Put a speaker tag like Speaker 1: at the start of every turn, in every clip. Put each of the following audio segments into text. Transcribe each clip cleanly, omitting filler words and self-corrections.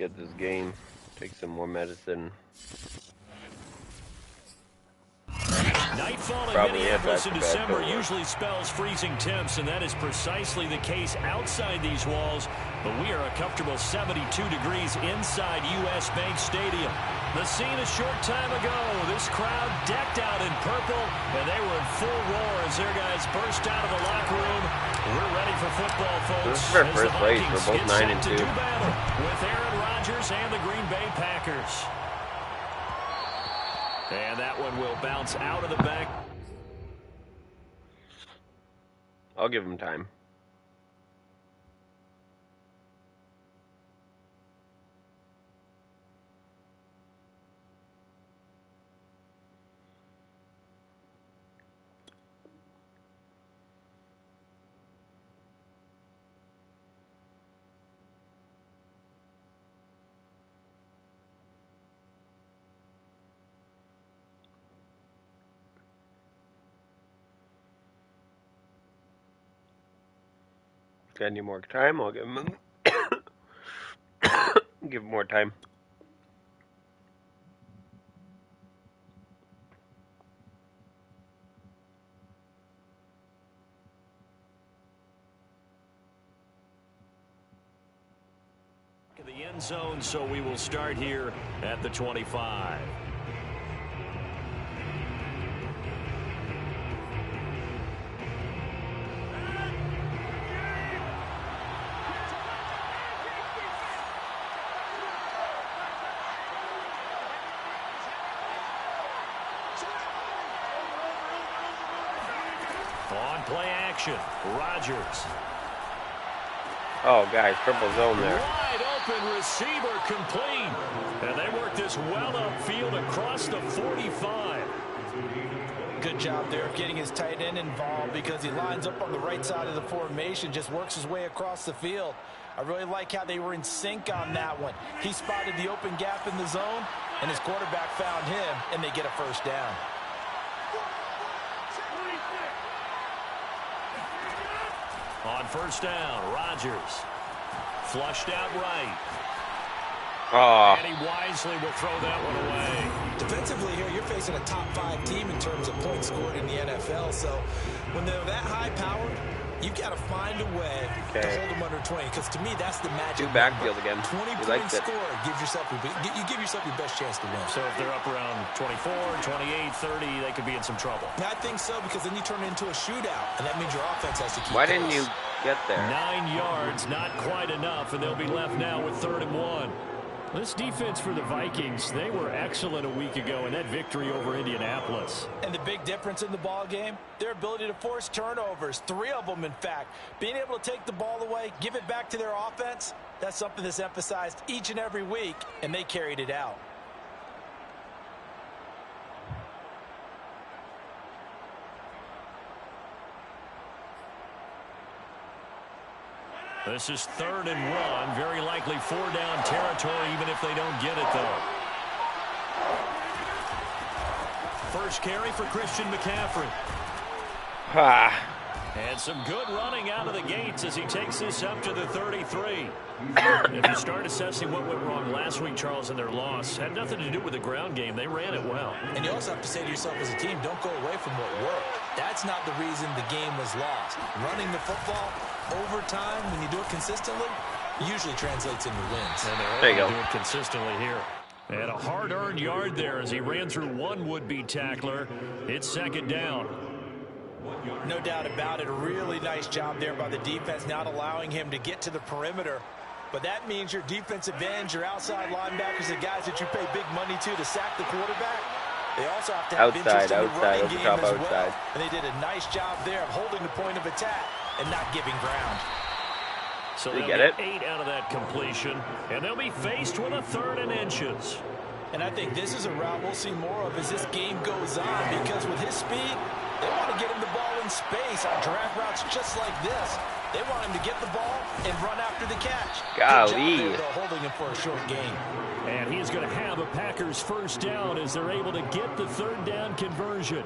Speaker 1: get this game. Take some more medicine.
Speaker 2: Nightfall in Minneapolis in December usually spells freezing temps, and that is precisely the case outside these walls. But we are a comfortable 72 degrees inside U.S. Bank Stadium. The scene a short time ago. This crowd decked out in purple, and they were in full roar as their guys burst out of the locker room. We're ready for football, folks.
Speaker 1: This is our first place. We're both 9-2.
Speaker 2: With Aaron Rodgers and the Green Bay Packers. And that one will bounce out of the back.
Speaker 1: I'll give him time. Got any more time? I'll give him give him more time.
Speaker 2: The end zone, so we will start here at the 25. On play action, Rodgers.
Speaker 1: Oh, guys, triple zone there.
Speaker 2: Wide open receiver complete. And they work this well upfield across the 45.
Speaker 3: Good job there of getting his tight end involved because he lines up on the right side of the formation, just works his way across the field. I really like how they were in sync on that one. He spotted the open gap in the zone, and his quarterback found him, and they get a first down. On first down, Rodgers. Flushed out right.
Speaker 1: Oh.
Speaker 2: And he wisely will throw that one away.
Speaker 3: Defensively here, you're facing a top 5 team in terms of points scored in the NFL. So when they're that high powered, you've got to find a way to hold them under 20. Because to me, that's the magic.
Speaker 1: Do backfield again.
Speaker 3: 20-point score gives yourself you give yourself your best chance to win.
Speaker 2: So if they're up around 24, 28, 30, they could be in some trouble.
Speaker 3: I think so, because then you turn it into a shootout, and that means your offense has to keep
Speaker 1: Why
Speaker 3: pace.
Speaker 1: didn't you get there?
Speaker 2: 9 yards, not quite enough, and they'll be left now with 3rd and 1. This defense for the Vikings, they were excellent a week ago in that victory over Indianapolis.
Speaker 3: And the big difference in the ball game, their ability to force turnovers, 3 of them in fact. Being able to take the ball away, give it back to their offense, that's something that's emphasized each and every week, and they carried it out.
Speaker 2: This is 3rd and 1. Very likely 4-down territory, even if they don't get it, though. First carry for Christian McCaffrey. And some good running out of the gates as he takes this up to the 33. If you start assessing what went wrong last week, Charles, in their loss, had nothing to do with the ground game. They ran it well.
Speaker 3: And you also have to say to yourself as a team, don't go away from what worked. That's not the reason the game was lost. Running the football over time, when you do it consistently, usually translates into wins.
Speaker 2: And they're
Speaker 1: there you go.
Speaker 2: Do it consistently here. And a hard-earned yard there as he ran through one would-be tackler. It's 2nd down.
Speaker 3: No doubt about it. A really nice job there by the defense, not allowing him to get to the perimeter. But that means your defensive ends, your outside linebackers, the guys that you pay big money to sack the quarterback, they also have to have interest in the running game as well. And they did a nice job there of holding the point of attack and not giving ground.
Speaker 2: So they'll get 8 out of that completion, and they'll be faced with a 3rd and inches.
Speaker 3: And I think this is a route we'll see more of as this game goes on, because with his speed, they want to get him the ball in space on drag routes just like this. They want him to get the ball and run after the catch.
Speaker 1: Golly.
Speaker 3: Good job there, holding him for a short gain.
Speaker 2: And he's going to have a Packers first down as they're able to get the 3rd down conversion.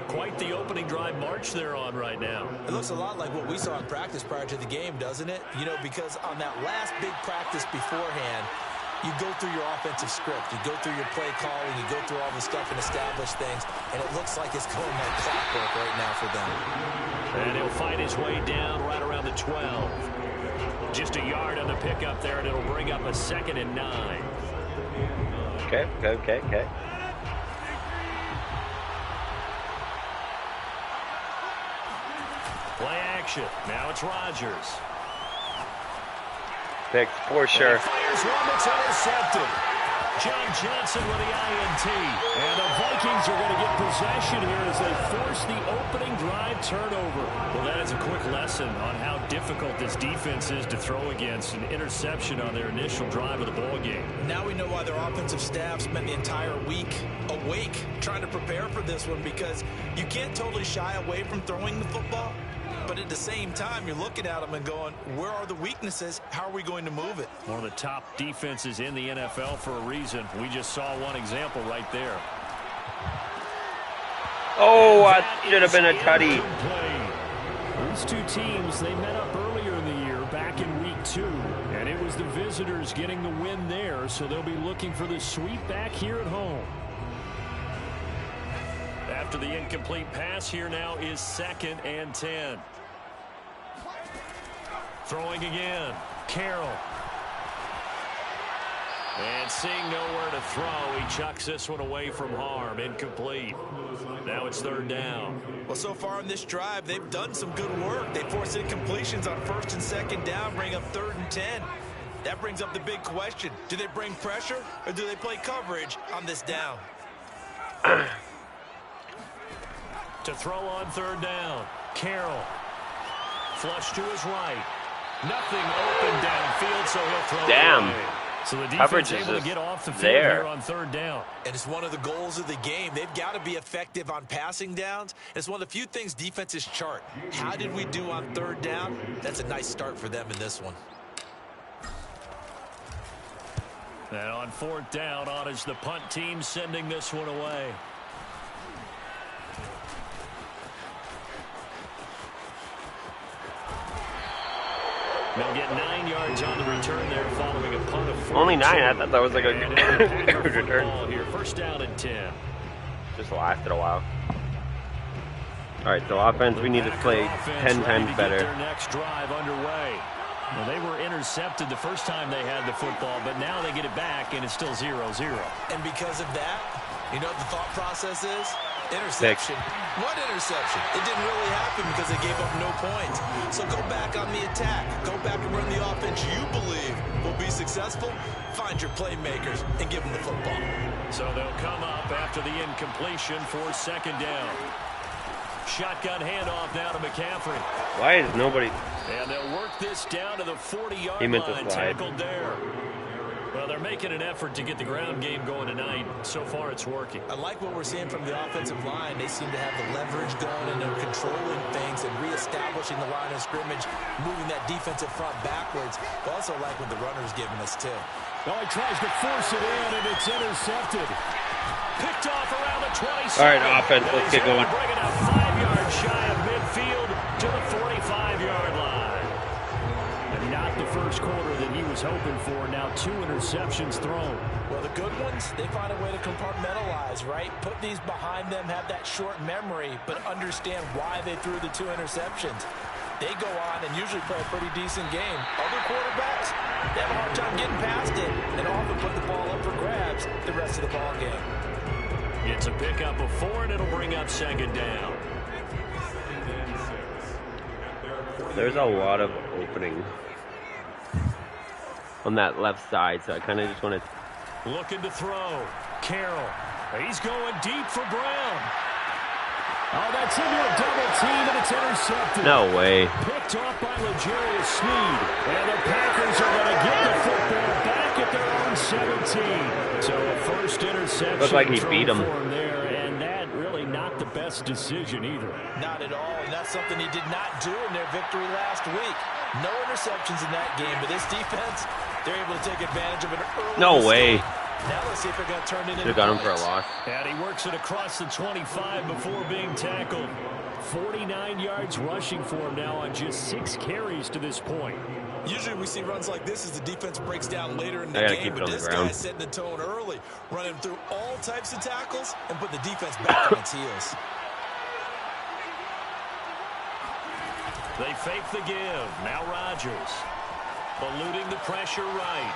Speaker 2: Quite the opening drive march they're on right now.
Speaker 3: It looks a lot like what we saw in practice prior to the game, doesn't it? You know, because on that last big practice beforehand, You go through your offensive script. You go through your play calling. You go through all the stuff and establish things. And it looks like it's going like clockwork right now for them.
Speaker 2: And he'll fight his way down right around the 12. Just a yard on the pickup there, and it'll bring up a 2nd and 9.
Speaker 1: Okay.
Speaker 2: Play action. Now it's Rodgers.
Speaker 1: Picks for sure.
Speaker 2: Fires one that's intercepted. John Johnson with the INT. And the Vikings are going to get possession here as they force the opening drive turnover. Well, that is a quick lesson on how difficult this defense is to throw against. An interception on their initial drive of the ball game.
Speaker 3: Now we know why their offensive staff spent the entire week awake trying to prepare for this one, because you can't totally shy away from throwing the football. But at the same time, you're looking at them and going, where are the weaknesses? How are we going to move it?
Speaker 2: One of the top defenses in the NFL for a reason. We just saw one example right there.
Speaker 1: Oh, that should have been a tutty.
Speaker 2: These two teams, they met up earlier in the year, back in week 2. And it was the visitors getting the win there, so they'll be looking for the sweep back here at home. After the incomplete pass, here now is 2nd and 10. Throwing again. Carroll. And seeing nowhere to throw, he chucks this one away from harm. Incomplete. Now it's 3rd down.
Speaker 3: Well, so far in this drive, they've done some good work. They forced incompletions on 1st and 2nd down, bring up 3rd and 10. That brings up the big question. Do they bring pressure or do they play coverage on this down?
Speaker 2: To throw on 3rd down. Carroll. Flush to his right. Nothing open downfield, so he'll throw it away. So the defense able to get off the field here on 3rd down.
Speaker 3: And it's one of the goals of the game. They've got to be effective on passing downs. It's one of the few things defenses chart. How did we do on 3rd down? That's a nice start for them in this one.
Speaker 2: And on 4th down, on is the punt team sending this one away. They'll get 9 yards on the return there following a punt of 42.
Speaker 1: Only 9? I thought that was like a good return.
Speaker 2: Here, 1st down and 10.
Speaker 1: Just lasted a while. All right, so offense, we need to play 10 times better.
Speaker 2: Their next drive underway. Well, they were intercepted the first time they had the football, but now they get it back, and it's still 0-0.
Speaker 3: And because of that, you know what the thought process is? Interception. What interception? It didn't really happen because they gave up no points. So go back on the attack. Go back and run the offense you believe will be successful. Find your playmakers and give them the football.
Speaker 2: So they'll come up after the incompletion for 2nd down. Shotgun handoff now to McCaffrey.
Speaker 1: Why is nobody?
Speaker 2: And they'll work this down to the 40-yard line. Tackled there. Well, they're making an effort to get the ground game going tonight. So far, it's working.
Speaker 3: I like what we're seeing from the offensive line. They seem to have the leverage going, and they're controlling things and reestablishing the line of scrimmage, moving that defensive front backwards. I also like what the runner's giving us, too.
Speaker 2: Oh, he tries to force it in, and it's intercepted. Picked off around the 20.
Speaker 1: All right, offense, let's get going.
Speaker 2: Bringing up 5 yards shy of midfield to the 45-yard line. And not the first quarter that he was hoping for. Now 2 interceptions thrown.
Speaker 3: Well, the good ones, they find a way to compartmentalize, right? Put these behind them, have that short memory, but understand why they threw the 2 interceptions. They go on and usually play a pretty decent game. Other quarterbacks, they have a hard time getting past it and often put the ball up for grabs the rest of the ball game.
Speaker 2: It's a pickup of 4, and it'll bring up 2nd down.
Speaker 1: There's a lot of opening on that left side, so I kind of just want to...
Speaker 2: Looking to throw. Carroll. He's going deep for Brown. Oh, that's into a double team, and it's intercepted.
Speaker 1: No way.
Speaker 2: Picked off by L'Jarius Sneed. And the Packers are going to get the football back at their own 17. So a first interception.
Speaker 1: Looked like he beat him.
Speaker 2: There, and that really not the best decision either.
Speaker 3: Not at all, and that's something he did not do in their victory last week. No interceptions in that game, but this defense, they're able to take advantage of an early
Speaker 1: No way.
Speaker 3: Now let's see if they're going to turn it into
Speaker 1: Should have got him for a loss.
Speaker 2: And he works it across the 25 before being tackled. 49 yards rushing for him now on just 6 carries to this point.
Speaker 3: Usually we see runs like this as the defense breaks down later in the game, but this guy's setting the tone early, running through all types of tackles and put the defense back on its heels.
Speaker 2: They fake the give. Now Rodgers. Eluding the pressure right.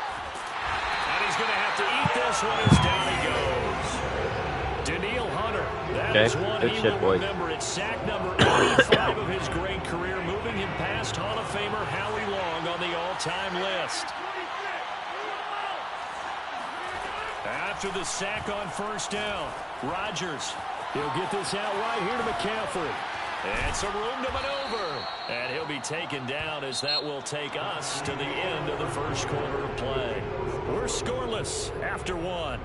Speaker 2: And he's going to have to eat this one as down he goes. Danielle Hunter. That is one he will remember. It's sack number 85 of his great career, moving him past Hall of Famer Howie Long on the all-time list. After the sack on first down, Rodgers. He'll get this out right here to McCaffrey. And some room to maneuver. And he'll be taken down as that will take us to the end of the first quarter of play. We're scoreless after 1.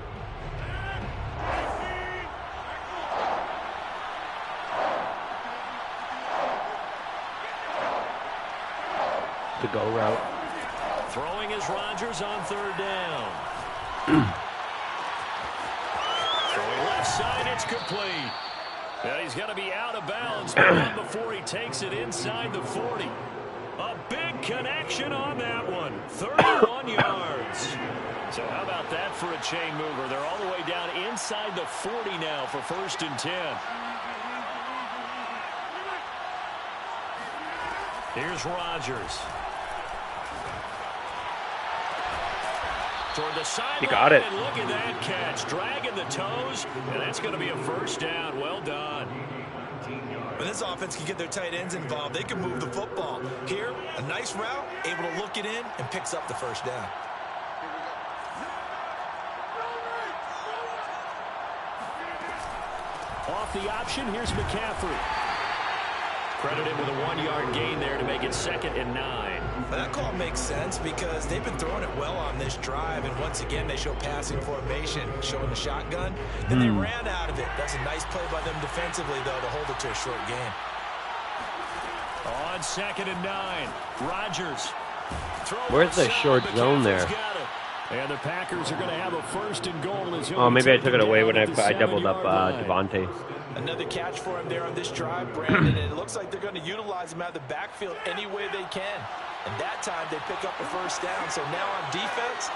Speaker 1: To go route.
Speaker 2: Throwing is Rodgers on third down. Throwing left side, it's complete. And he's got to be out of bounds before he takes it inside the 40. A big connection on that one. 31 yards. So how about that for a chain mover? They're all the way down inside the 40 now for 1st and 10. Here's Rodgers. Toward the sideline.
Speaker 1: He got it.
Speaker 2: And look at that catch. Dragging the toes. And that's going to be a first down. Well done.
Speaker 3: When this offense can get their tight ends involved, they can move the football. Here, a nice route, able to look it in, and picks up the first down.
Speaker 2: Off the option, here's McCaffrey. Credited with a 1-yard gain there to make it 2nd and 9.
Speaker 3: Now that call makes sense because they've been throwing it well on this drive, and once again they show passing formation, showing the shotgun. Then they ran out of it. That's a nice play by them defensively, though, to hold it to a short gain.
Speaker 2: On 2nd and 9, Rodgers.
Speaker 1: Where's the short zone there?
Speaker 2: And the Packers are going to have a 1st and goal.
Speaker 1: Oh, maybe I took it away when I doubled up Devontae.
Speaker 3: Another catch for him there on this drive, Brandon, and it looks like they're going to utilize him out of the backfield any way they can. And that time they pick up a first down. So now on defense,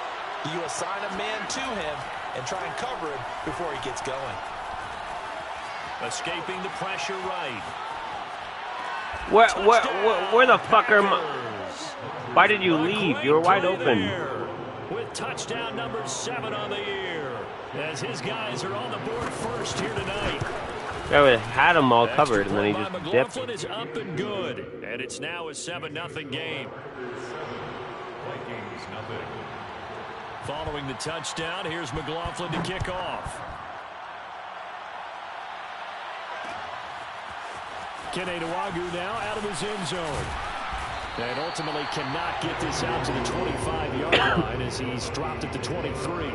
Speaker 3: you assign a man to him and try and cover him before he gets going.
Speaker 2: Escaping the pressure right.
Speaker 1: Where the fuck are my... Why did you leave? You were wide open.
Speaker 2: With touchdown number 7 on the year. As his guys are on the board first here tonight.
Speaker 1: I had him all covered, and then he just dipped.
Speaker 2: McLaughlin is up and good, and it's now a 7-0 game.
Speaker 4: Vikings nothing.
Speaker 2: Following the touchdown, here's McLaughlin to kick off. Kene Nwagu now out of his end zone. And ultimately cannot get this out to the 25-yard line as he's dropped at the 23.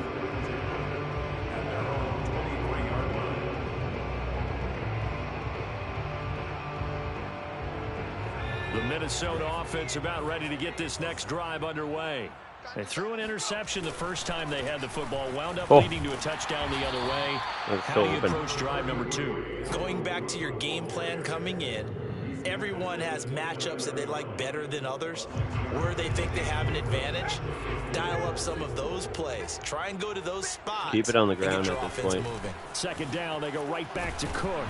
Speaker 2: The Minnesota offense about ready to get this next drive underway. They threw an interception the first time they had the football, wound up leading to a touchdown the other way. How do you approach drive number 2?
Speaker 3: Going back to your game plan coming in, everyone has matchups that they like better than others, where they think they have an advantage. Dial up some of those plays. Try and go to those spots.
Speaker 1: Keep it on the ground at this point.
Speaker 3: Moving.
Speaker 2: 2nd down, they go right back to Cook.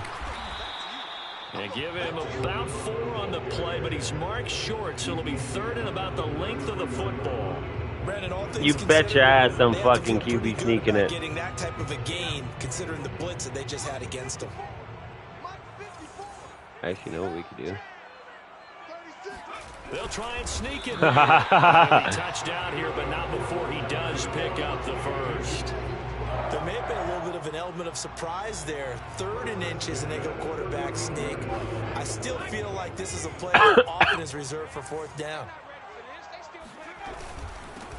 Speaker 2: And give him about 4 on the play, but he's marked short, so it'll be 3rd and about the length of the football.
Speaker 3: Brandon, all things
Speaker 1: You bet your ass some
Speaker 3: they have to
Speaker 1: fucking
Speaker 3: feel
Speaker 1: QB sneaking it.
Speaker 3: getting that type of a gain, considering the blitz that they just had against them.
Speaker 1: Actually, you know what we could do?
Speaker 2: They'll try and sneak it. Touchdown here, but not before he does pick up the first.
Speaker 3: There may have been a little bit of an element of surprise there. 3rd and inches, and they go quarterback sneak. I still feel like this is a play that often is reserved for 4th down.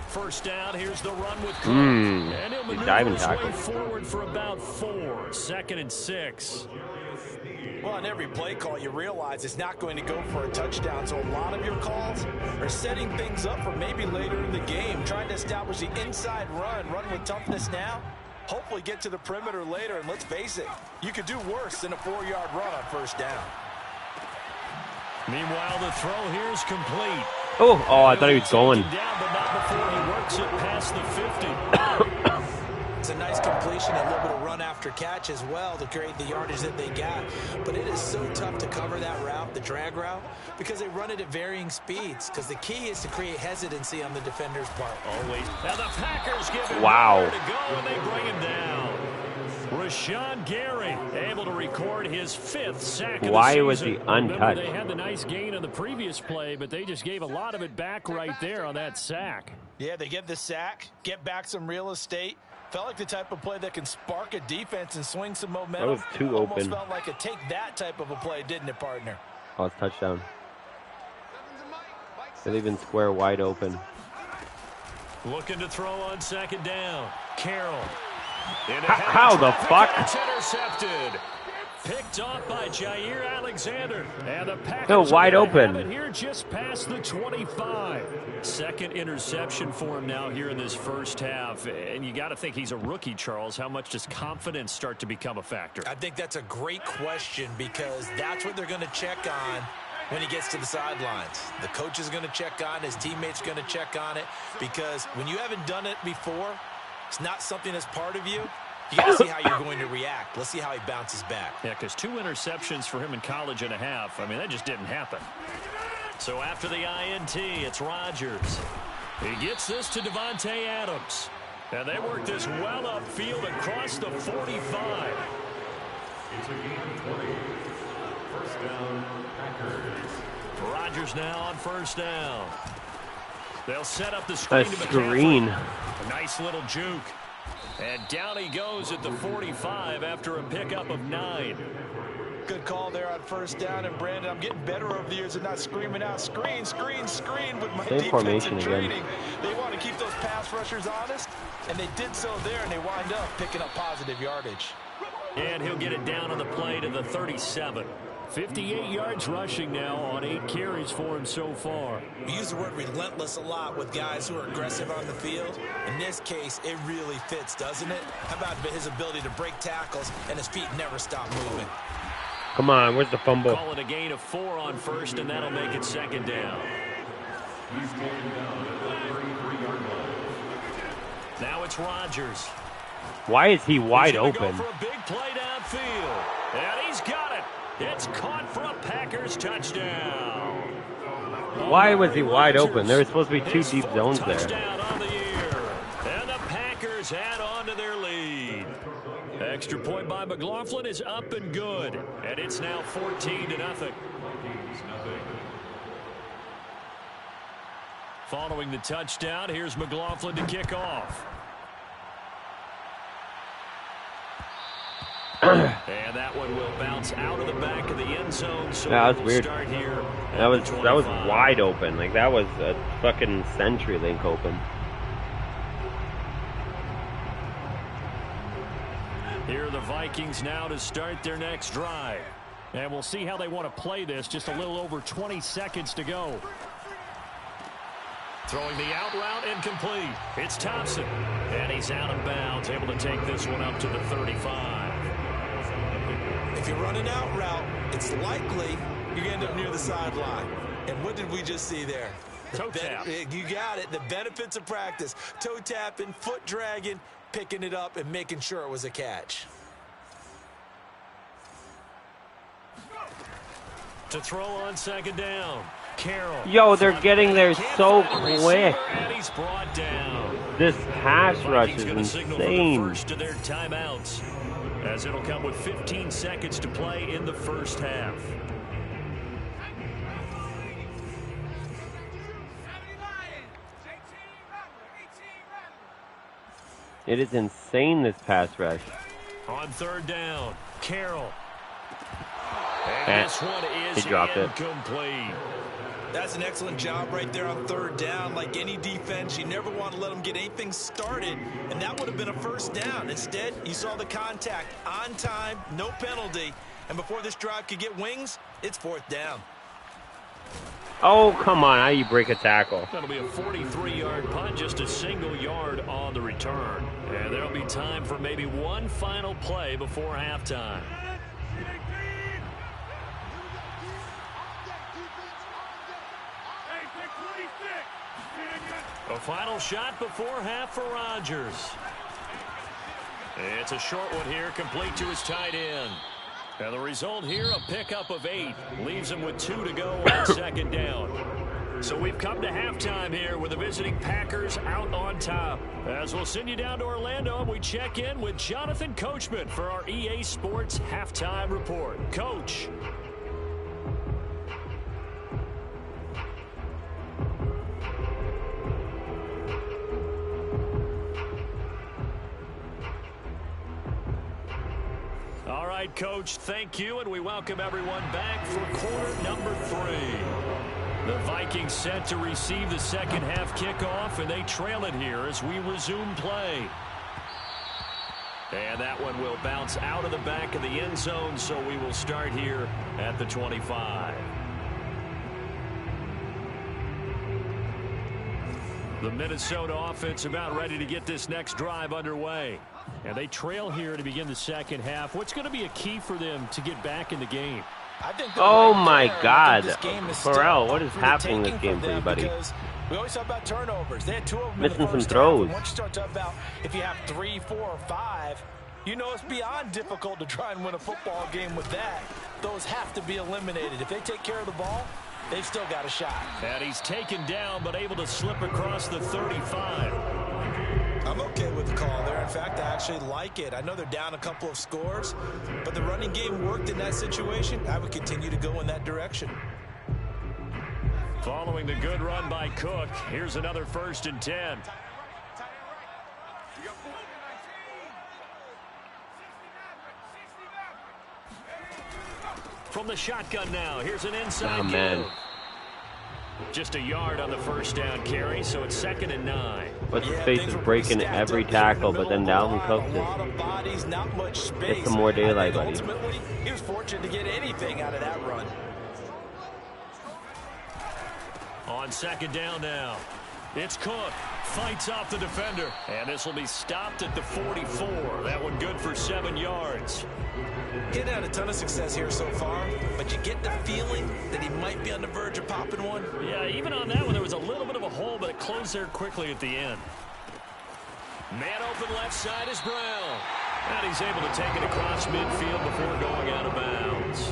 Speaker 2: First down, here's the run with Cook. And he'll maneuver his way forward for about 4. 2nd and 6.
Speaker 3: Well, on every play call, you realize it's not going to go for a touchdown. So a lot of your calls are setting things up for maybe later in the game, trying to establish the inside run with toughness now. Hopefully get to the perimeter later, and let's face it, you could do worse than a 4-yard run on first down.
Speaker 2: Meanwhile, the throw here is complete.
Speaker 1: Oh, I thought he was going.
Speaker 2: Down, but not before he works it past the 50.
Speaker 3: It's a nice completion, a little bit of run after catch as well to create the yardage that they got. But it is so tough to cover that route, the drag route, because they run it at varying speeds. Because the key is to create hesitancy on the defender's part.
Speaker 2: Always. Now the Packers give him
Speaker 1: wow.
Speaker 2: nowhere to go, and they bring him down. Rashawn Gary able to record his 5th sack of the season.
Speaker 1: Why was he untouched?
Speaker 2: Remember, they had the nice gain on the previous play, but they just gave a lot of it back right there on that sack.
Speaker 3: Yeah, they get the sack, get back some real estate. Felt like the type of play that can spark a defense and swing some momentum.
Speaker 1: That was too
Speaker 3: Almost
Speaker 1: open.
Speaker 3: felt like a take that type of a play, didn't it, partner?
Speaker 1: Oh, it's touchdown. They're leaving square wide open.
Speaker 2: Looking to throw on 2nd down. Carroll.
Speaker 1: How the fuck?
Speaker 2: It's intercepted. Picked off by Jair Alexander. And the Packers
Speaker 1: no, wide open.
Speaker 2: Have it here just past the 25. 2nd interception for him now here in this first half. And you got to think he's a rookie, Charles. How much does confidence start to become a factor?
Speaker 3: I think that's a great question because that's what they're going to check on when he gets to the sidelines. The coach is going to check on, his teammates are going to check on it, because when you haven't done it before, it's not something that's part of you. You got to see how you're going to react. Let's see how he bounces back.
Speaker 2: Yeah, because 2 interceptions for him in college and a half. I mean, that just didn't happen. So after the INT, it's Rodgers. He gets this to Devontae Adams. And they work this well upfield across the 45.
Speaker 4: It's a game of 20. First down, Packers.
Speaker 2: Rodgers now on 1st down. They'll set up the screen. A nice little juke. And down he goes at the 45 after a pickup of 9.
Speaker 3: Good call there on 1st down. And, Brandon, I'm getting better over the years of not screaming out, screen, screen, screen with my defensive training. They want to keep those pass rushers honest, and they did so there, and they wind up picking up positive yardage.
Speaker 2: And he'll get it down on the play to the 37. 58 yards rushing now on 8 carries for him so far.
Speaker 3: We use the word relentless a lot with guys who are aggressive on the field. In this case, it really fits, doesn't it? How about his ability to break tackles and his feet never stop moving?
Speaker 1: Come on, where's the fumble?
Speaker 2: Call it a gain of 4 on 1st, and that'll make it 2nd down.
Speaker 4: He's taken down at the 33-yard line.
Speaker 2: Now it's Rodgers.
Speaker 1: Why is he wide
Speaker 2: He's
Speaker 1: open?
Speaker 2: go for a big play downfield. And he's got it. It's caught for a Packers touchdown.
Speaker 1: Why was he wide open? There were supposed to be 2 deep zones there.
Speaker 2: Touchdown on the year. And the Packers add on to their lead. Extra point by McLaughlin is up and good. And it's now 14-0. Following the touchdown, here's McLaughlin to kick off. And that one will bounce out of the back of the end zone. So
Speaker 1: yeah, that's weird.
Speaker 2: Start here
Speaker 1: that was wide open. Like that was a fucking CenturyLink open.
Speaker 2: Here are the Vikings now to start their next drive. And we'll see how they want to play this. Just a little over 20 seconds to go. Throwing the out route incomplete. It's Thompson. And he's out of bounds. Able to take this one up to the 35.
Speaker 3: If you run an out route, it's likely you're going to end up near the sideline. And what did we just see there?
Speaker 2: Toe tap.
Speaker 3: You got it. The benefits of practice. Toe tapping, foot dragging, picking it up, and making sure it was a catch.
Speaker 2: To throw on 2nd down. Carroll.
Speaker 1: Yo, they're getting there so quick.
Speaker 2: And he's brought down.
Speaker 1: This pass rush is
Speaker 2: gonna signal for the
Speaker 1: insane.
Speaker 2: first of their timeouts, as it'll come with 15 seconds to play in the first half.
Speaker 1: It is insane, this pass rush.
Speaker 2: On 3rd down, Carroll. And this one is
Speaker 1: he dropped it.
Speaker 2: incomplete.
Speaker 3: That's an excellent job right there on 3rd down. Like any defense, you never want to let them get anything started, and that would have been a 1st down. Instead, you saw the contact on time, no penalty, and before this drive could get wings, it's 4th down.
Speaker 1: Oh, come on. How do you break a tackle?
Speaker 2: That'll be a 43-yard punt, just a single yard on the return. And there'll be time for maybe one final play before halftime. A final shot before half for Rodgers. It's a short one here, complete to his tight end. And the result here, a pickup of 8. Leaves him with 2 to go on second down. So we've come to halftime here with the visiting Packers out on top. As we'll send you down to Orlando, and we check in with Jonathan Coachman for our EA Sports Halftime Report. Coach. All right, Coach, thank you, and we welcome everyone back for quarter number 3. The Vikings set to receive the second half kickoff, and they trail it here as we resume play. And that one will bounce out of the back of the end zone, so we will start here at the 25. The Minnesota offense about ready to get this next drive underway. And they trail here to begin the second half. What's going to be a key for them to get back in the game?
Speaker 1: Oh my God, Pharrell, what is happening in this game for you, buddy?
Speaker 3: We always talk about turnovers. They had 2 of them
Speaker 1: missing
Speaker 3: in the
Speaker 1: some
Speaker 3: first
Speaker 1: throws.
Speaker 3: half. Once you start talking about if you have 3, 4, or 5, you know it's beyond difficult to try and win a football game with that. Those have to be eliminated. If they take care of the ball, they've still got a shot.
Speaker 2: And he's taken down, but able to slip across the 35.
Speaker 3: I'm okay with the call there. In fact, I actually like it. I know they're down a couple of scores, but the running game worked in that situation. I would continue to go in that direction.
Speaker 2: Following the good run by Cook, here's another 1st and 10. From the shotgun now, here's an inside
Speaker 1: man.
Speaker 2: give. Just a yard on the first down carry, so it's 2nd and 9.
Speaker 1: What's his face is breaking every tackle, but then Dalvin Cook get some more daylight, buddy.
Speaker 3: Ultimately, he was fortunate to get anything out of that run.
Speaker 2: On 2nd down now, it's Cook. Fights off the defender, and this will be stopped at the 44. That one good for 7 yards.
Speaker 3: He hadn't had a ton of success here so far, but you get the feeling that he might be on the verge of popping one.
Speaker 2: Yeah, even on that one, there was a little bit of a hole, but it closed there quickly at the end. Man open left side is Brown. And he's able to take it across midfield before going out of bounds.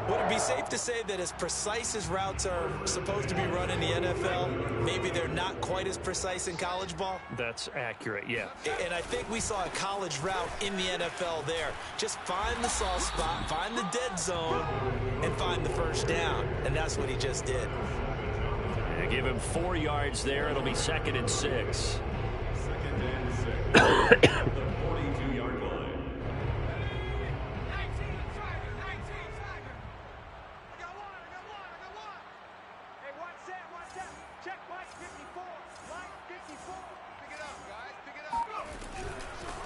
Speaker 3: Would it be safe to say that as precise as routes are supposed to be run in the NFL, maybe they're not quite as precise in college ball?
Speaker 2: That's accurate, yeah.
Speaker 3: And I think we saw a college route in the NFL there. Just find the soft spot, find the dead zone, and find the first down. And that's what he just did.
Speaker 2: Yeah, give him 4 yards there. It'll be 2nd and 6.
Speaker 4: 2nd and 6. The 42-yard line.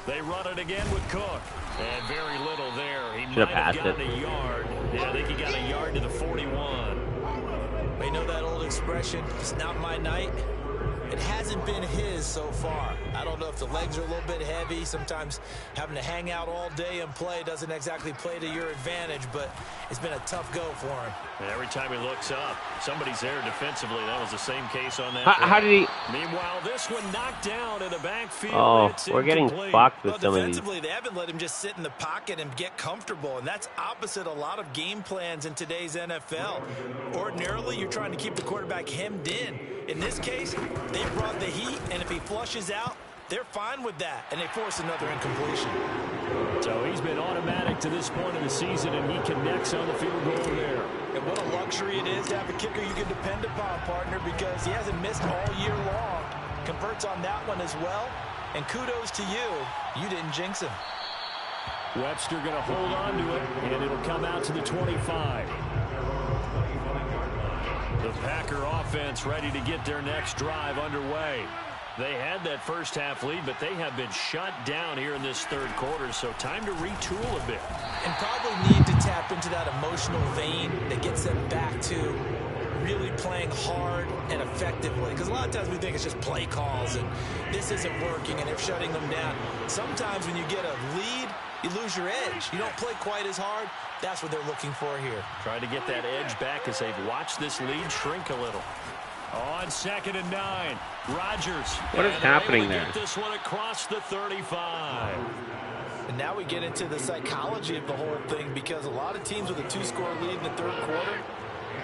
Speaker 2: They run it again with Cook. And very little there. He
Speaker 1: Should
Speaker 2: might have
Speaker 1: have
Speaker 2: gotten a yard. Yeah, I think he got a yard to the 41.
Speaker 3: They know that old expression, it's not my night. It hasn't been his so far. I don't know if the legs are a little bit heavy. Sometimes having to hang out all day and play doesn't exactly play to your advantage, but it's been a tough go for him.
Speaker 2: And every time he looks up, somebody's there defensively. That was the same case on that.
Speaker 1: How did he?
Speaker 2: Meanwhile, this one knocked down in the backfield.
Speaker 1: Oh,
Speaker 2: It's
Speaker 1: we're getting
Speaker 2: incomplete.
Speaker 1: fucked with some of these.
Speaker 3: Defensively, they haven't let him just sit in the pocket and get comfortable, and that's opposite a lot of game plans in today's NFL. Ordinarily, you're trying to keep the quarterback hemmed in. In this case, they brought the heat, and if he flushes out, they're fine with that, and they force another incompletion.
Speaker 2: So he's been automatic to this point of the season, and he connects on the field goal there.
Speaker 3: And what a luxury it is to have a kicker you can depend upon, partner, because he hasn't missed all year long. Converts on that one as well, and kudos to you. You didn't jinx him.
Speaker 2: Webster going to hold on to it, and it'll come out to the 25. The Packer offense ready to get their next drive underway. They had that first half lead, but they have been shut down here in this third quarter, so time to retool a bit.
Speaker 3: And probably need to tap into that emotional vein that gets them back to really playing hard and effectively. Because a lot of times we think it's just play calls and this isn't working and they're shutting them down. Sometimes when you get a lead, you lose your edge. You don't play quite as hard. That's what they're looking for here.
Speaker 2: Trying to get that edge back as they've watched this lead shrink a little. On 2nd and 9, Rodgers.
Speaker 1: What is happening there?
Speaker 2: Get this one across the 35.
Speaker 3: And now we get into the psychology of the whole thing, because a lot of teams with a 2-score lead in the third quarter,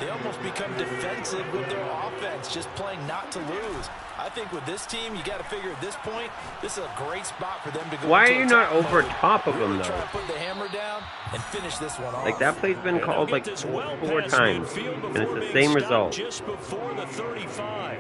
Speaker 3: they almost become defensive with their offense, just playing not to lose. I think with this team, you got to figure at this point, this is a great spot for them to go.
Speaker 1: Why are you not over top of them, though?
Speaker 3: Try to put the hammer down and finish this one off.
Speaker 1: Like, that play's been called like four times, and it's the same result.
Speaker 2: Just before the 35.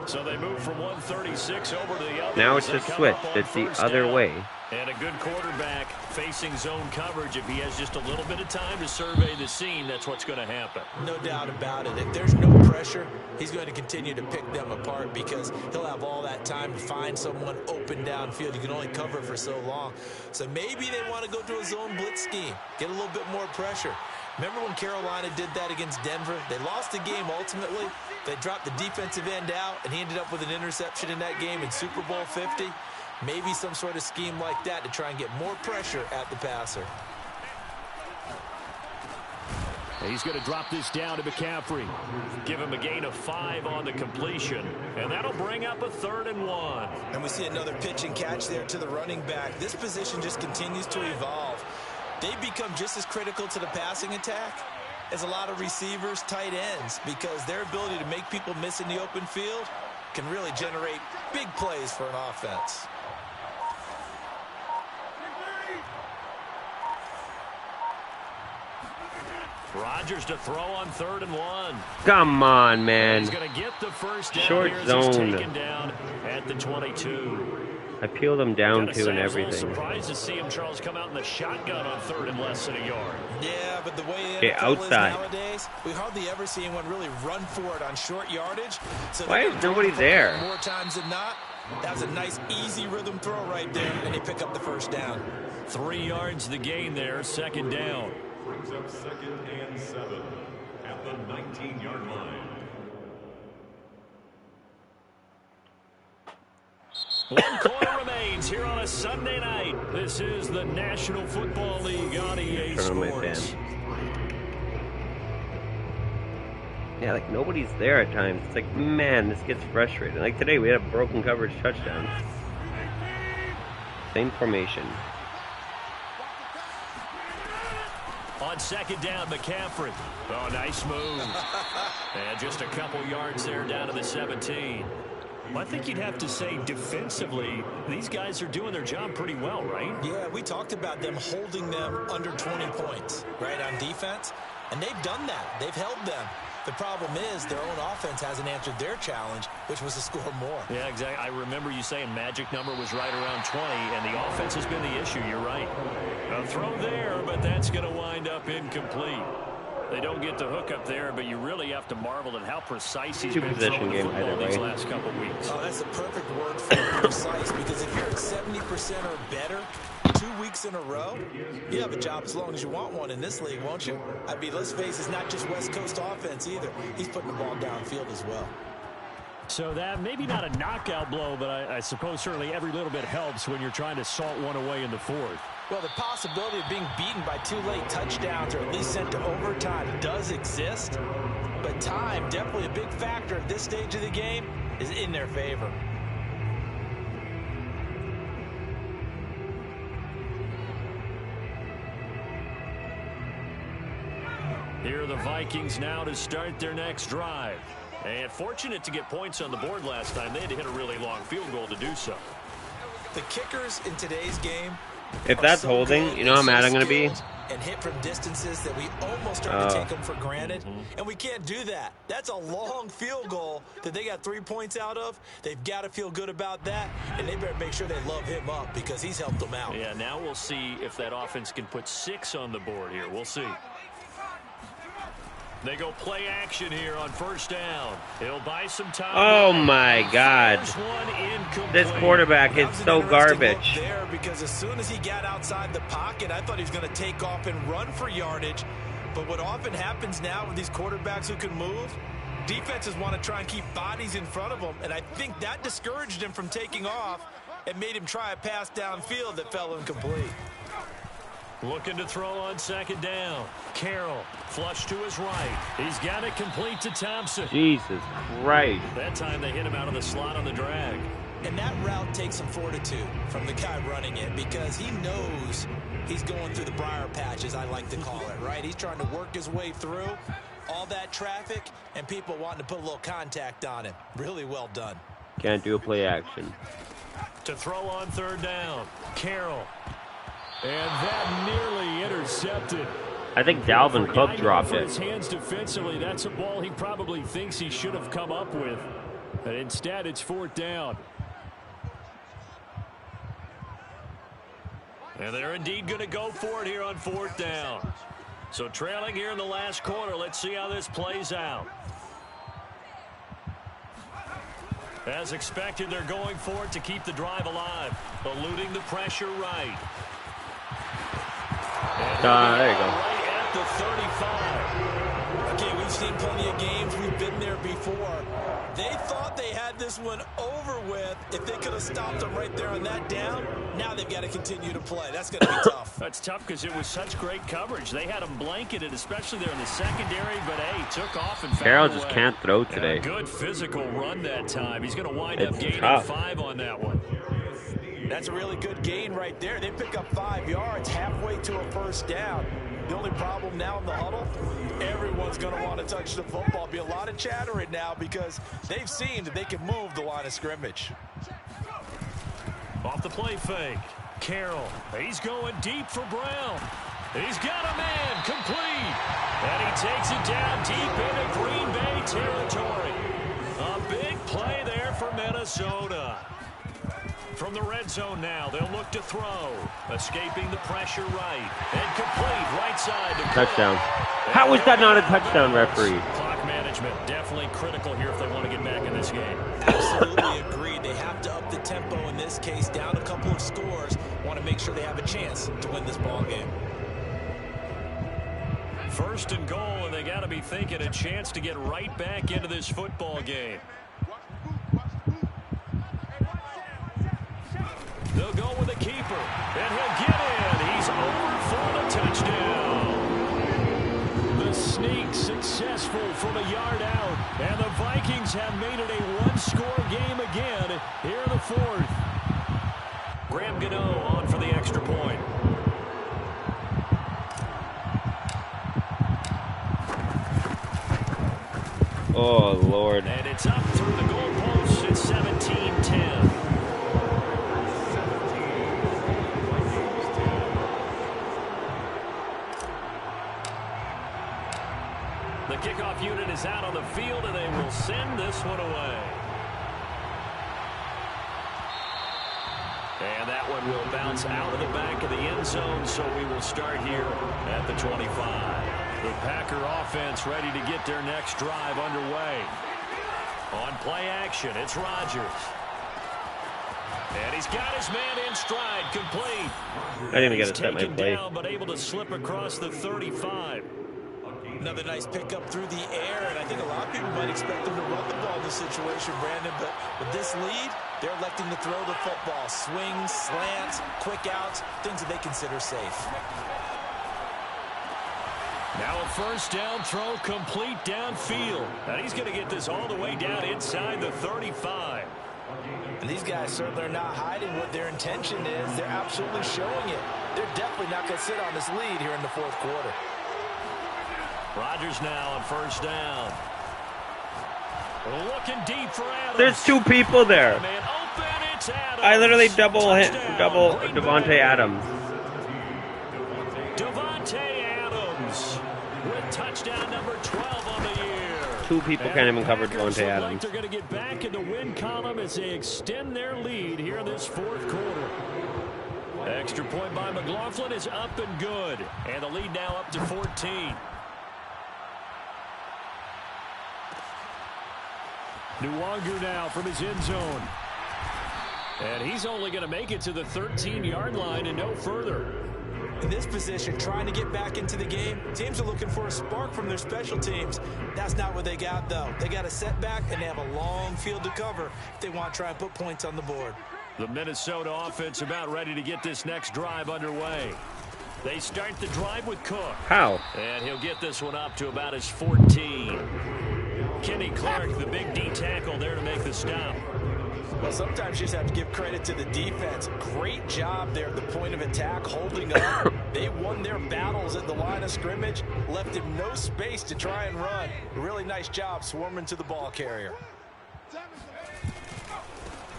Speaker 2: So they move from 136 over to the other.
Speaker 1: Now it's just switched. It's the other way.
Speaker 2: And a good quarterback facing zone coverage. If he has just a little bit of time to survey the scene, that's what's going to happen.
Speaker 3: No doubt about it. If there's no pressure, he's going to continue to pick them apart, because he'll have all that time to find someone open downfield. You can only cover for so long. So maybe they want to go to a zone blitz scheme, get a little bit more pressure. Remember when Carolina did that against Denver? They lost the game ultimately. They dropped the defensive end out, and he ended up with an interception in that game in Super Bowl 50. Maybe some sort of scheme like that to try and get more pressure at the passer.
Speaker 2: He's going to drop this down to McCaffrey. Give him a gain of 5 on the completion. And that'll bring up a 3rd and 1.
Speaker 3: And we see another pitch and catch there to the running back. This position just continues to evolve. They become just as critical to the passing attack as a lot of receivers, tight ends, because their ability to make people miss in the open field can really generate big plays for an offense.
Speaker 2: Rodgers to throw on 3rd and 1.
Speaker 1: Come on, man.
Speaker 2: He's going to get the first down.
Speaker 1: Short
Speaker 2: here
Speaker 1: zone.
Speaker 2: He's taken down at the 22.
Speaker 1: I peeled him down too and everything.
Speaker 2: Surprised to see him, Charles, come out in the shotgun on 3rd and less than a yard.
Speaker 3: Yeah, but the way
Speaker 1: the NFL is
Speaker 3: nowadays, we hardly ever see anyone really run for it on short yardage. So
Speaker 1: why is nobody there?
Speaker 3: More times than not, that was a nice, easy rhythm throw right there, and they pick up the first down.
Speaker 2: 3 yards the gain there, 2nd down.
Speaker 4: Brings up 2nd and 7 at the 19-yard line.
Speaker 2: One quarter remains here on a Sunday night. This is the National Football League on EA Sports.
Speaker 1: Yeah, like nobody's there at times. It's like, man, this gets frustrating. Like today, we had a broken coverage touchdown. Same formation.
Speaker 2: On 2nd down, McCaffrey. Oh, nice move. And just a couple yards there down to the 17. Well, I think you'd have to say defensively, these guys are doing their job pretty well, right?
Speaker 3: Yeah, we talked about them holding them under 20 points, right, on defense. And they've done that. They've held them. The problem is their own offense hasn't answered their challenge, which was to score more.
Speaker 2: Yeah, exactly. I remember you saying magic number was right around 20, and the offense has been the issue. You're right. A throw there, but that's going to wind up incomplete. They don't get the hook up there, but you really have to marvel at how precise he's been throwing the football these last couple weeks.
Speaker 3: Oh, that's the perfect word for precise, because if you're at 70% or better 2 weeks in a row, you have a job as long as you want one in this league, won't you? I mean, let's face it, it's not just West Coast offense either. He's putting the ball downfield as well.
Speaker 2: So that maybe not a knockout blow, but I suppose certainly every little bit helps when you're trying to salt one away in the 4th.
Speaker 3: Well, the possibility of being beaten by 2 late touchdowns or at least sent to overtime does exist, but time, definitely a big factor at this stage of the game, is in their favor.
Speaker 2: Here are the Vikings now to start their next drive. And fortunate to get points on the board last time. They had to hit a really long field goal to do so.
Speaker 3: The kickers in today's game,
Speaker 1: if that's holding, you know how mad I'm going to be?
Speaker 3: And hit from distances that we almost start to take them for granted. And we can't do that. That's a long field goal that they got 3 points out of. They've got to feel good about that. And they better make sure they love him up, because he's helped them out.
Speaker 2: Yeah, now we'll see if that offense can put 6 on the board here. We'll see. They go play action here on 1st down. It'll buy some time.
Speaker 1: Oh my God! This quarterback is so garbage.
Speaker 3: There, because as soon as he got outside the pocket, I thought he was going to take off and run for yardage. But what often happens now with these quarterbacks who can move, defenses want to try and keep bodies in front of them, and I think that discouraged him from taking off and made him try a pass downfield that fell incomplete.
Speaker 2: Looking to throw on second down. Carroll, flush to his right. He's got it complete to Thompson.
Speaker 1: Jesus Christ.
Speaker 2: That time they hit him out of the slot on the drag.
Speaker 3: And that route takes some fortitude from the guy running it because he knows he's going through the briar patch, as I like to call it, right? He's trying to work his way through all that traffic and people wanting to put a little contact on him. Really well done.
Speaker 1: Can't do a play action.
Speaker 2: To throw on third down. Carroll. And that nearly intercepted.
Speaker 1: I think Dalvin Cook dropped it.
Speaker 2: His hands defensively, that's a ball he probably thinks he should have come up with. But instead, it's fourth down. And they're indeed going to go for it here on fourth down. So trailing here in the last quarter, let's see how this plays out. As expected, they're going for it to keep the drive alive, eluding the pressure right.
Speaker 1: There you go.
Speaker 2: Right at the 35.
Speaker 3: Okay, we've seen plenty of games. We've been there before. They thought they had this one over with if they could have stopped them right there on that down. Now they've got to continue to play. That's going to be tough.
Speaker 2: That's tough because it was such great coverage. They had them blanketed, especially there in the secondary, but hey, took off and found
Speaker 1: Carroll
Speaker 2: a
Speaker 1: just
Speaker 2: way.
Speaker 1: can't throw today.
Speaker 2: Good physical run that time. He's going to wind up gaining
Speaker 1: tough.
Speaker 2: 5 on that one.
Speaker 3: That's a really good gain right there. They pick up 5 yards halfway to a first down. The only problem now in the huddle, everyone's going to want to touch the football. Be a lot of chattering now because they've seen that they can move the line of scrimmage.
Speaker 2: Off the play fake. Carroll, he's going deep for Brown. He's got a man complete. And he takes it down deep into Green Bay territory. A big play there for Minnesota. From the red zone now, they'll look to throw. Escaping the pressure right. And complete right side.
Speaker 1: Touchdown. How is that not a touchdown, referee?
Speaker 2: Clock management definitely critical here if they want to get back in this game.
Speaker 3: Absolutely agreed. They have to up the tempo in this case. Down a couple of scores. Want to make sure they have a chance to win this ball game.
Speaker 2: First and goal, and they got to be thinking a chance to get right back into this football game. They'll go with the keeper, and he'll get in. He's over for the touchdown. The sneak successful from a yard out, and the Vikings have made it a one-score game again here in the fourth. Graham Gano on for the extra point.
Speaker 1: Oh, Lord.
Speaker 2: And it's up through the goalposts. It's 17-10. The kickoff unit is out on the field, and they will send this one away. And that one will bounce out of the back of the end zone, so we will start here at the 25. The Packer offense ready to get their next drive underway. On play action, it's Rodgers. And he's got his man in stride, complete.
Speaker 1: I didn't even get to set my play.
Speaker 2: Down, but able to slip across the 35.
Speaker 3: Another nice pickup through the air, and I think a lot of people might expect them to run the ball in this situation, Brandon, but with this lead, they're electing to throw the football. Swings, slants, quick outs, things that they consider safe.
Speaker 2: Now a first down throw complete downfield. And he's going to get this all the way down inside the 35.
Speaker 3: And these guys certainly are not hiding what their intention is. They're absolutely showing it. They're definitely not going to sit on this lead here in the fourth quarter.
Speaker 2: Rodgers now on first down. Looking deep for Adams.
Speaker 1: There's 2 people there.
Speaker 2: Man open, it's Adams.
Speaker 1: I literally double Devontae Adams.
Speaker 2: Devontae Adams with touchdown number 12 on the year.
Speaker 1: 2 people can't even cover Devontae Adams.
Speaker 2: Like they're going to get back in the win column as they extend their lead here in this fourth quarter. Extra point by McLaughlin is up and good. And the lead now up to 14. Nwangu now from his end zone. And he's only going to make it to the 13-yard line and no further.
Speaker 3: In this position, trying to get back into the game, teams are looking for a spark from their special teams. That's not what they got, though. They got a setback, and they have a long field to cover if they want to try and put points on the board.
Speaker 2: The Minnesota offense about ready to get this next drive underway. They start the drive with Cook.
Speaker 1: How?
Speaker 2: And he'll get this one up to about his 14. Kenny Clark, the big D tackle there to make the stop.
Speaker 3: Well, sometimes you just have to give credit to the defense. Great job there at the point of attack, holding up. They won their battles at the line of scrimmage, left him no space to try and run. Really nice job swarming to the ball carrier.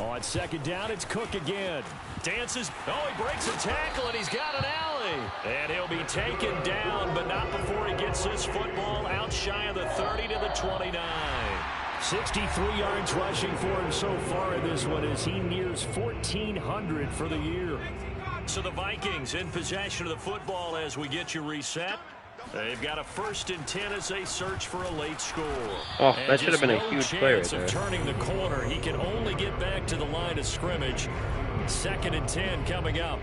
Speaker 2: On second down, it's Cook again. Dances. Oh, he breaks a tackle, and he's got an alley. And he'll be taken down, but not before he gets this football out shy of the 30 to the 29. 63 yards rushing for him so far in this one as he nears 1,400 for the year. So the Vikings in possession of the football as we get you reset. They've got a 1st and 10 as they search for a late score.
Speaker 1: Oh, that should have been a huge play right there.
Speaker 2: Turning the corner. He can only get back to the line of scrimmage. 2nd and 10 coming up.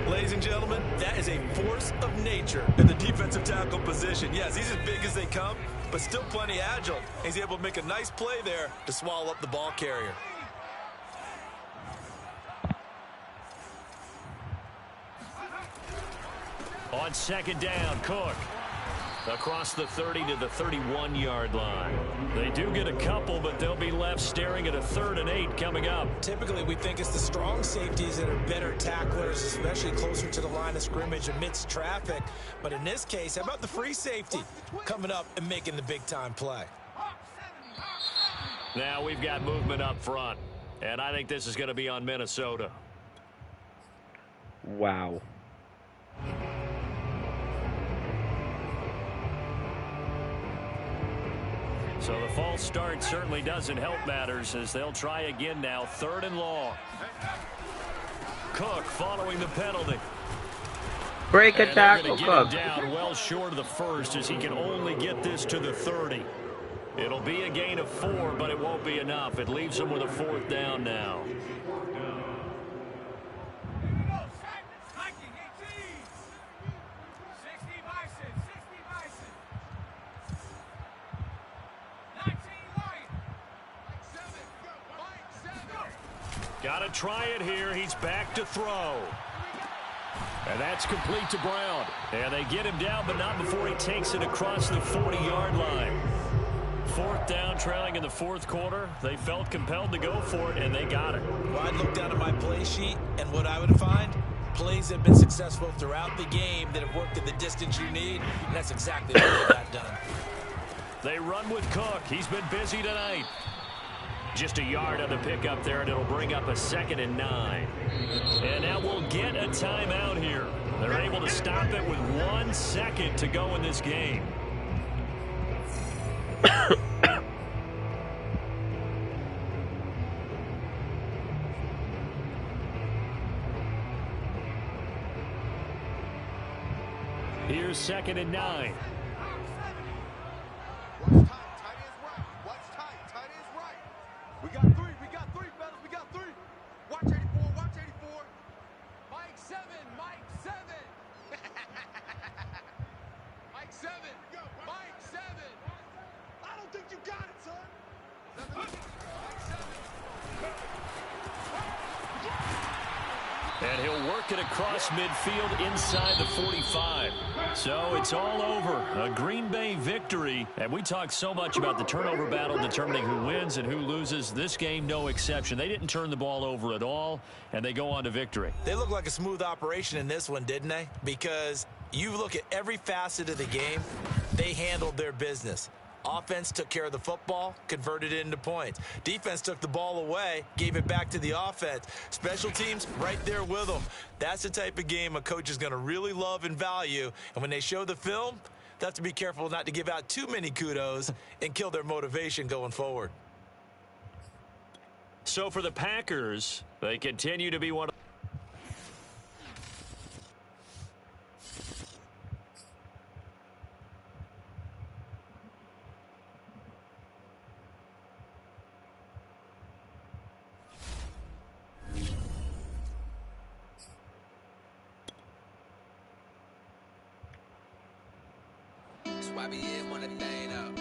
Speaker 3: Ladies and gentlemen, that is a force of nature in the defensive tackle position. Yes, he's as big as they come, but still plenty agile. He's able to make a nice play there to swallow up the ball carrier.
Speaker 2: On 2nd down, Cook. Across the 30 to the 31-yard line. They do get a couple, but they'll be left staring at a 3rd and 8 coming up.
Speaker 3: Typically, we think it's the strong safeties that are better tacklers, especially closer to the line of scrimmage amidst traffic. But in this case, how about the free safety coming up and making the big-time play?
Speaker 2: Now we've got movement up front, and I think this is going to be on Minnesota.
Speaker 1: Wow.
Speaker 2: So the false start certainly doesn't help matters as they'll try again now. 3rd and long. Cook following the penalty.
Speaker 1: Break a tackle,
Speaker 2: Cook. Down well short of the 1st as he can only get this to the 30. It'll be a gain of 4, but it won't be enough. It leaves him with a 4th down now. Got to try it here. He's back to throw. And that's complete to Brown. And they get him down, but not before he takes it across the 40-yard line. 4th down, trailing in the 4th quarter. They felt compelled to go for it, and they got it.
Speaker 3: Well, I'd look down at my play sheet, and what I would find, plays have been successful throughout the game that have worked in the distance you need, and that's exactly what they got done.
Speaker 2: They run with Cook. He's been busy tonight. Just a yard on the pickup there, and it'll bring up a 2nd and 9. And now we'll get a timeout here. They're able to stop it with 1 second to go in this game. Here's 2nd and 9.
Speaker 5: We got three, fellas, we got 3. Watch 84, watch 84. Mike 7, Mike 7. Mike 7, Mike 7. I don't think you got it, son. Mike 7.
Speaker 2: And he'll work it across midfield inside the 45. So it's all over. A Green Bay victory. And we talk so much about the turnover battle determining who wins and who loses. This game, no exception. They didn't turn the ball over at all, and they go on to victory.
Speaker 3: They look like a smooth operation in this one, didn't they? Because you look at every facet of the game, they handled their business. Offense took care of the football, converted it into points. Defense took the ball away, gave it back to the offense. Special teams right there with them. That's the type of game a coach is going to really love and value. And when they show the film, they have to be careful not to give out too many kudos and kill their motivation going forward.
Speaker 2: So for the Packers, they continue to be one of
Speaker 5: YBN want a thing up.